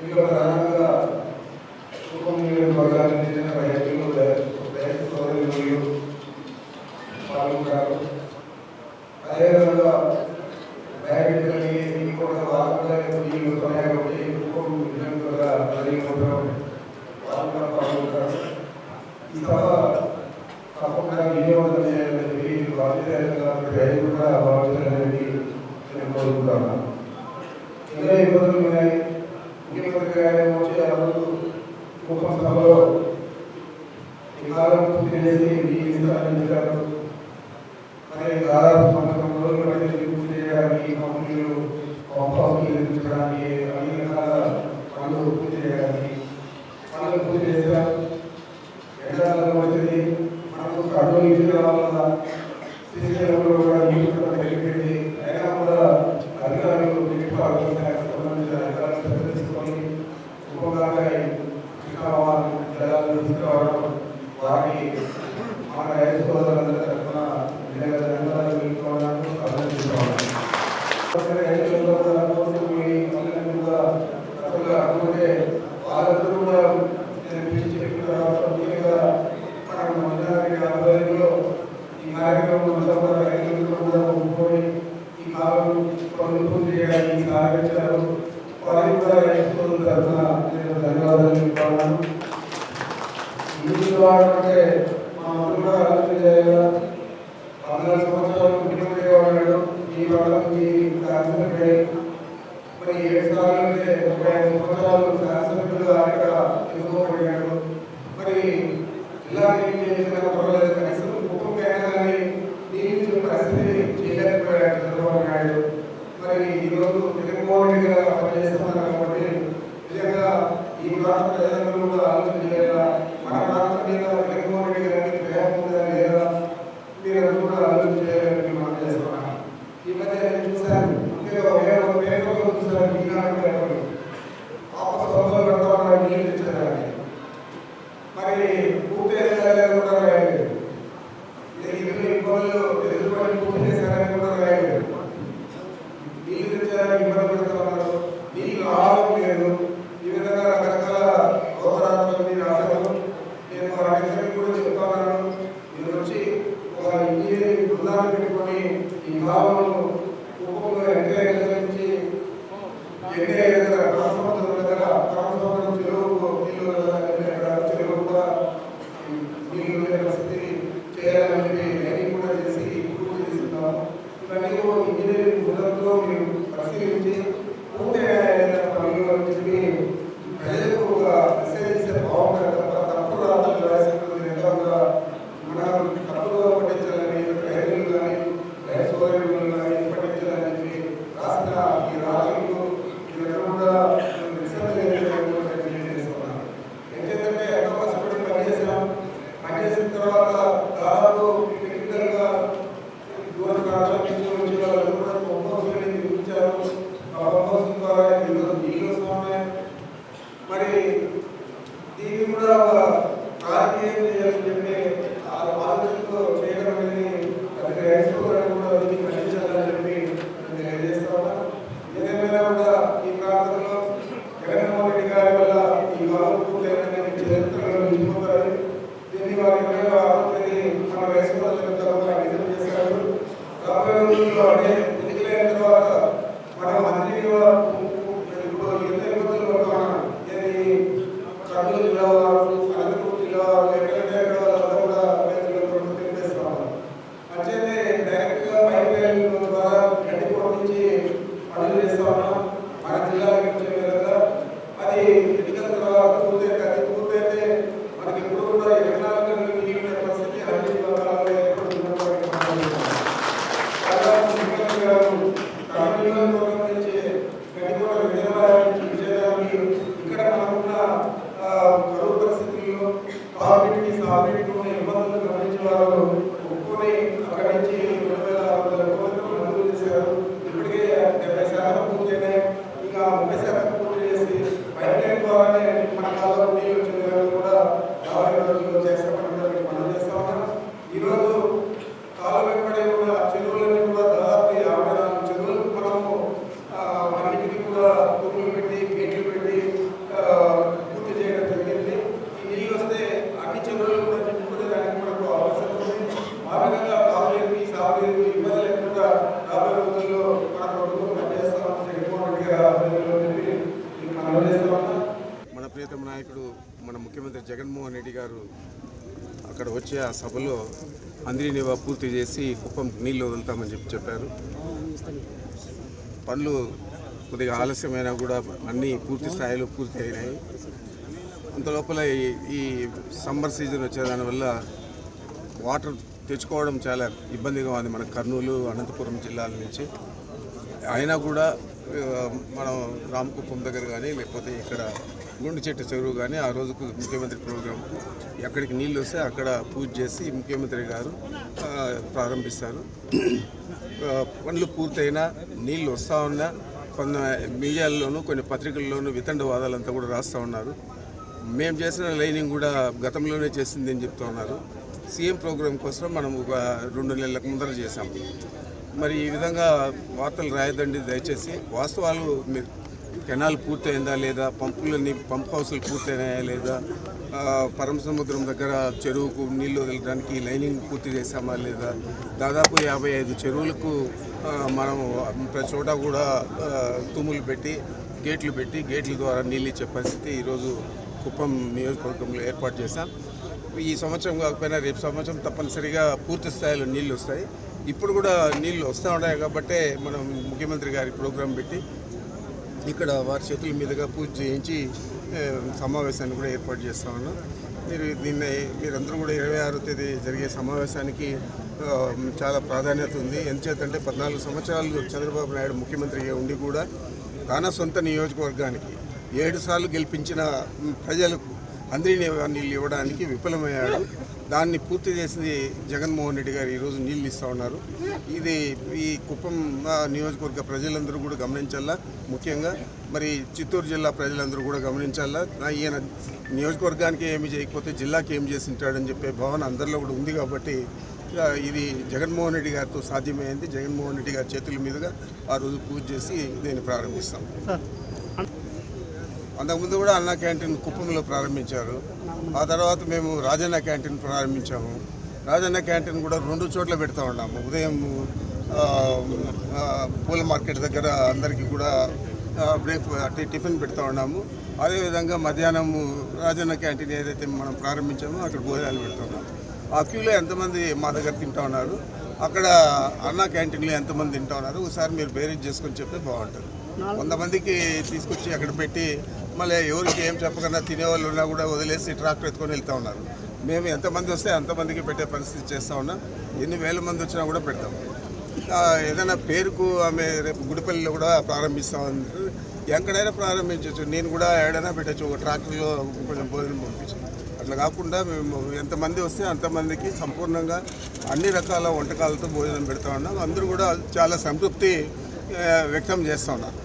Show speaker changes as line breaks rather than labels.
దీనిలో ప్రధానంగా కుటుంబ నియోజకవర్గానికి చెందిన రైతు సోదరులు పాల్గొంటారు. అదేవిధంగా బ్యాడ్మింటన్ కూడా వారంలో నీళ్ళు ఉన్నాయి కాబట్టి కుటుంబ నియోజకవర్గ పాల్గొంటారు. ఈ సభ తప్పకుండా వినియోగం చేయాలని బాధ్యతగా రైతు కూడా భావించాలని నేను కోరుకుంటున్నాను. ఎన్నో ఇబ్బందులు ఉన్నాయి. ముఖ్యమంత్రి గారు వచ్చి ఆ రోజు కుటుంబ సభలో ఈ కాలం పూర్తి చేసి ఇస్తారని మరి దాదాపు సంవత్సరం రోజులు పట్టి పూర్తి చేయడానికి కంపెనీలు పంపాలు నిర్మించడానికి అన్ని రకాల పనులు పూర్తి చేయడానికి పనులు పూర్తి చేశారు. ఎండాకాలం వచ్చింది, మనకు కడుపు ఇచ్చిన వల్ల శ్రీశైలంలో కూడా నీళ్ళు తగ్గిపోయింది. అయినా కూడా అధికారులు సంబంధించిన అధికారులు తీసుకొని ఉపకారై జలాలు తీసుకురావడం వారికి మన రైతు సోదరులందరి తరఫున ధన్యవాదాలు అనుకుంటే వాళ్ళందరూ కూడా చెప్పిన తర్వాత ముఖ్యంగా మనం మంత్రి ఆధ్వర్యంలో ఈ కార్యక్రమం రైతులు కూడా ఒప్పుకొని ఈ కాలం పనులు పూర్తి చేయడానికి సహకరించారు. వారికి కూడా రైతు సోదరుల తరఫున నేను ధన్యవాదాలు చెప్తున్నాను. నీళ్ళు వాడంటే మా మంత్రులు కూడా ఆలోచన చేయాలి. 14 సంవత్సరాలు ముఖ్యమంత్రి వాడాడు. ఈ వాళ్ళకి శాసనసభ్యుడే మరి 7 సార్లు 35 సంవత్సరాలు శాసనసభ్యులుగా ఇక్కడ ఎన్నుకోబడినాడు. మరి జిల్లా చేసిన పర్వాలేదు, కనీసం కుటుంబైనా కానీ నియమించిన పరిస్థితి చేయలేకపోయాడు చంద్రబాబు నాయుడు. మరి ఈరోజు జగన్మోహన్ రెడ్డి గారు పనిచేస్తున్నారు కాబట్టి నిజంగా ఈ ప్రాంత ప్రజలందరూ కూడా ఆలోచన చేయాలా, మన ప్రాంతం మీద జగన్మోహన్ రెడ్డి గారికి ప్రేమ ఉందా లేదా మీరందరూ కూడా ఆలోచన చేయాలని మనం చేస్తున్నాం. ఈ మధ్య నేను చూశాను, పేపర్లో చూశాను, ఈనాడు పేపర్లు ఆపసోదరులు పెడతా నీళ్ళు తెచ్చారని. మరి పూర్తి అధికారులు కూడా రాయలేదు. ఇబ్బందులు ఎదుర్కొని పూర్తి చేశారని కూడా రాయలేదు. నీళ్ళు తెచ్చారని ఇబ్బంది పెడుతున్నారు, నీళ్ళు ఆరోగ్యం లేదు. ఈ విధంగా రకరకాల గోపరాత్మని రాశారు. నేను వారందరికీ కూడా చెప్తున్నాను, మీరు వచ్చి ఒక ఇంజనీరింగ్ బృందాన్ని పెట్టుకొని ఈ భావనను కుటుంబంలో ఎంకరేజ్ నుంచి ట్రాన్స్ఫార్మర్ చెరువుకు నీళ్ళు చెరువు కూడా నీళ్ళు పరిస్థితి చేయాలని చెప్పి ట్రైనింగ్ కూడా చేసి పూర్తి చేస్తున్నాము. ఇవన్నీ ఇంజనీరింగ్ బృందంలో మీరు పరిశీలించి పూర్తి పనులు అని చెప్పి ప్రజలకు ఒక మెసేజ్ ఇస్తే బాగుంటుంది. తప్ప తప్పుడు రాత్రులు రాసినప్పుడు ఎంతో కూడా మనం తప్పుగా పట్టించాలని రైతులు కానీ రైతు సోదరులు కానీ పట్టించాలని చెప్పి రాసిన ఈ రాజులకు ఇవన్నీ కూడా చేస్తున్నాం. ఏంటంటే ఎంతో కష్టపడి పనిచేసాం. పనిచేసిన తర్వాత దాదాపు టెక్నికల్గా దూర ప్రాంతాల నుంచి వచ్చి వాళ్ళు కూడా పంపోసులు నిర్మించారు. ఆ పంపోసం ద్వారా ఈరోజు నీళ్ళు వస్తున్నాయి. మరి దీన్ని కూడా ఒక రాజకీయం చేయాలని చెప్పి ఆలోచనతో చేయడం అనేది అది రైతు కూడా దీన్ని ఖండించాలని చెప్పి నేను తెలియజేస్తా ఉన్నాను. ఏదేమైనా కూడా ఈ ప్రాంతంలో జగన్మోహన్ రెడ్డి గారి వల్ల ఈ కాలం పూర్తయిన చరిత్రలో నిలిచిపోతారు. దీన్ని వారి 26వ తేదీ మన రైతు సోదరులంతా నిజం చేశారు. రాబోయే రోజుల్లో అంటే ఎన్నికలైన తర్వాత మన మంత్రి ఇప్పుడు ఎంత ఇబ్బందులు పడుతున్నాం. కర్నూలు జిల్లా వారు, అనంతపురం జిల్లా వారు, ఎక్కడంటే కూడా రైతులు తెలిపేస్తున్నారు. అంటే డైరెక్ట్గా పైప్ లైన్ ద్వారా గడ్డి పంపించి పనులు చేస్తా ఉన్నాం. మన జిల్లాకి వచ్చే విధంగా అది ఎన్నికల తర్వాత పూర్తయితే మనకి ఇప్పుడు కూడా 24 గంటలు నీళ్ళు పరిస్థితి అన్ని భాగాల్లో ఏర్పడుతున్నటువంటి నుంచి గడ్డికోట విజయవాడ విజయవాడకి ఇక్కడ మనకున్న కరువు పరిస్థితుల్లో తాగునీటికి సాగునీటికి ఉన్న ఇబ్బందులు గమనించే వారు ఒప్పుకొని అక్కడి నుంచి 2600 కోట్లు మంజూరు చేశారు. ఇప్పటికే 70% పూర్తయినాయి. ఇంకా 30% పూర్తి చేసి పైప్ లైన్ ద్వారానే మన కాలంలో నీళ్ళు వచ్చే విధంగా కూడా రాబోయే రోజుల్లో చేస్తామని మనం చేస్తా ఉన్నాం. ఈరోజు కాలం వెంబడి ఉన్న చెరువులన్నీ కూడా దాదాపు 54 చెరువులకు మనము అన్నింటినీ కూడా పురుగులు పెట్టి గేట్లు పెట్టి మనం చేస్తా ఉన్నాం.
మన ప్రియతమ నాయకుడు మన ముఖ్యమంత్రి జగన్మోహన్ రెడ్డి గారు అక్కడ వచ్చే ఆ సభలో అందిరినివా పూర్తి చేసి కుప్పం నీళ్ళు వదులుతామని చెప్పారు. పనులు కొద్దిగా ఆలస్యమైనా కూడా అన్నీ పూర్తి స్థాయిలో పూర్తి అయినాయి. అంత లోపల ఈ సమ్మర్ సీజన్ వచ్చేదానివల్ల వాటర్ తెచ్చుకోవడం చాలా ఇబ్బందిగా ఉంది మన కర్నూలు అనంతపురం జిల్లాల నుంచి. అయినా కూడా మనం రామకుప్పం దగ్గర కానీ లేకపోతే ఇక్కడ గుండు చెట్టు చెరువు కానీ ఆ రోజుకు ముఖ్యమంత్రి ప్రోగ్రాం ఎక్కడికి నీళ్ళు వస్తే అక్కడ పూజ చేసి ముఖ్యమంత్రి గారు ప్రారంభిస్తారు. పనులు పూర్తయినా నీళ్ళు వస్తూ ఉన్నా కొన్ని మీడియాల్లోనూ కొన్ని పత్రికల్లోనూ వితండవాదాలంతా కూడా రాస్తూ ఉన్నారు. మేము చేసిన లైనింగ్ కూడా గతంలోనే చేసింది అని చెప్తూ ఉన్నారు. సీఎం ప్రోగ్రాం కోసం మనం ఒక 2 నెలలకు ముందర చేశాం. మరి ఈ విధంగా వార్తలు రాయదండి దయచేసి. వాస్తవాలు మీరు కెనాల్ పూర్తయిందా లేదా, పంప్ హౌసులు పూర్తయినాయా లేదా, పరమసముద్రం దగ్గర చెరువుకు నీళ్లు వదలడానికి లైనింగ్ పూర్తి చేశామా లేదా, దాదాపు 55 చెరువులకు మనము ప్రతి చోట కూడా తుమ్ములు పెట్టి గేట్ల ద్వారా నీళ్ళు ఇచ్చే పరిస్థితి ఈరోజు కుప్పం నియోజకవర్గంలో ఏర్పాటు చేశాం. ఈ సంవత్సరం కాకపోయినా రేపు సంవత్సరం తప్పనిసరిగా పూర్తి స్థాయిలో నీళ్ళు వస్తాయి. ఇప్పుడు కూడా నీళ్ళు వస్తూ ఉన్నాయి కాబట్టే మనం ముఖ్యమంత్రి గారి ప్రోగ్రాం పెట్టి ఇక్కడ వారి చేతుల మీదుగా పూజ చేయించి సమావేశాన్ని కూడా ఏర్పాటు చేస్తూ ఉన్నాం. మీరందరూ కూడా 26వ తేదీ జరిగే సమావేశానికి చాలా ప్రాధాన్యత ఉంది. ఎందుచేతంటే 14 సంవత్సరాలు చంద్రబాబు నాయుడు ముఖ్యమంత్రిగా ఉండి కూడా తన సొంత నియోజకవర్గానికి 7 సార్లు గెలిపించిన ప్రజలకు అందరినీ నీళ్ళు ఇవ్వడానికి విఫలమయ్యాడు. దాన్ని పూర్తి చేసింది జగన్మోహన్ రెడ్డి గారు ఈరోజు నీళ్ళు ఇస్తూ ఉన్నారు. ఇది ఈ కుప్పం నియోజకవర్గ ప్రజలందరూ కూడా గమనించాలా. ముఖ్యంగా మరి చిత్తూరు జిల్లా ప్రజలందరూ కూడా గమనించాలా. ఈయన నియోజకవర్గానికి ఏమి చేయకపోతే జిల్లాకి ఏం చేసి ఉంటాడని చెప్పే భావన అందరిలో కూడా ఉంది. కాబట్టి ఇది జగన్మోహన్ రెడ్డి గారితో సాధ్యమైంది. జగన్మోహన్ రెడ్డి గారి చేతుల మీదుగా ఆ రోజు పూజ చేసి నేను ప్రారంభిస్తాను. అంతకుముందు కూడా అన్నా క్యాంటీన్ కుప్పంలో ప్రారంభించారు. ఆ తర్వాత మేము రాజన్న క్యాంటీన్ ప్రారంభించాము. రాజన్న క్యాంటీన్ కూడా 2 చోట్ల పెడతా ఉన్నాము. ఉదయం పూల మార్కెట్ దగ్గర అందరికీ కూడా టిఫిన్ పెడతా ఉన్నాము. అదేవిధంగా మధ్యాహ్నం రాజన్న క్యాంటీన్ ఏదైతే మనం ప్రారంభించామో అక్కడ భోజనాలు పెడతా ఉన్నాము. ఆ క్యూలో ఎంతమంది మా దగ్గర తింటా ఉన్నారు, అక్కడ అన్నా క్యాంటీన్లో ఎంతమంది తింటా ఉన్నారు ఒకసారి మీరు బేరీజ్ చేసుకొని చెప్తే బాగుంటుంది. 100 మందికి తీసుకొచ్చి అక్కడ పెట్టి మళ్ళీ ఎవరికి ఏం చెప్పకుండా తినేవాళ్ళు ఉన్నా కూడా వదిలేసి ట్రాక్టర్ ఎత్తుకొని వెళ్తూ ఉన్నారు. మేము ఎంతమంది వస్తే అంతమందికి పెట్టే పరిస్థితి చేస్తూ ఉన్నాం. ఎన్ని వేల మంది వచ్చినా కూడా పెడతాం. ఏదైనా పేరుకు ఆమె రేపు గుడిపల్లిలో కూడా ప్రారంభిస్తామని ఎక్కడైనా ప్రారంభించవచ్చు. నేను కూడా ఏడైనా పెట్టచ్చు, ఒక ట్రాక్టర్లో కొంచెం భోజనం పంపించి. అట్లా కాకుండా మేము ఎంతమంది వస్తే అంతమందికి సంపూర్ణంగా అన్ని రకాల వంటకాలతో భోజనం పెడతా ఉన్నాం. అందరూ కూడా చాలా సంతృప్తి వ్యక్తం చేస్తూ ఉన్నారు.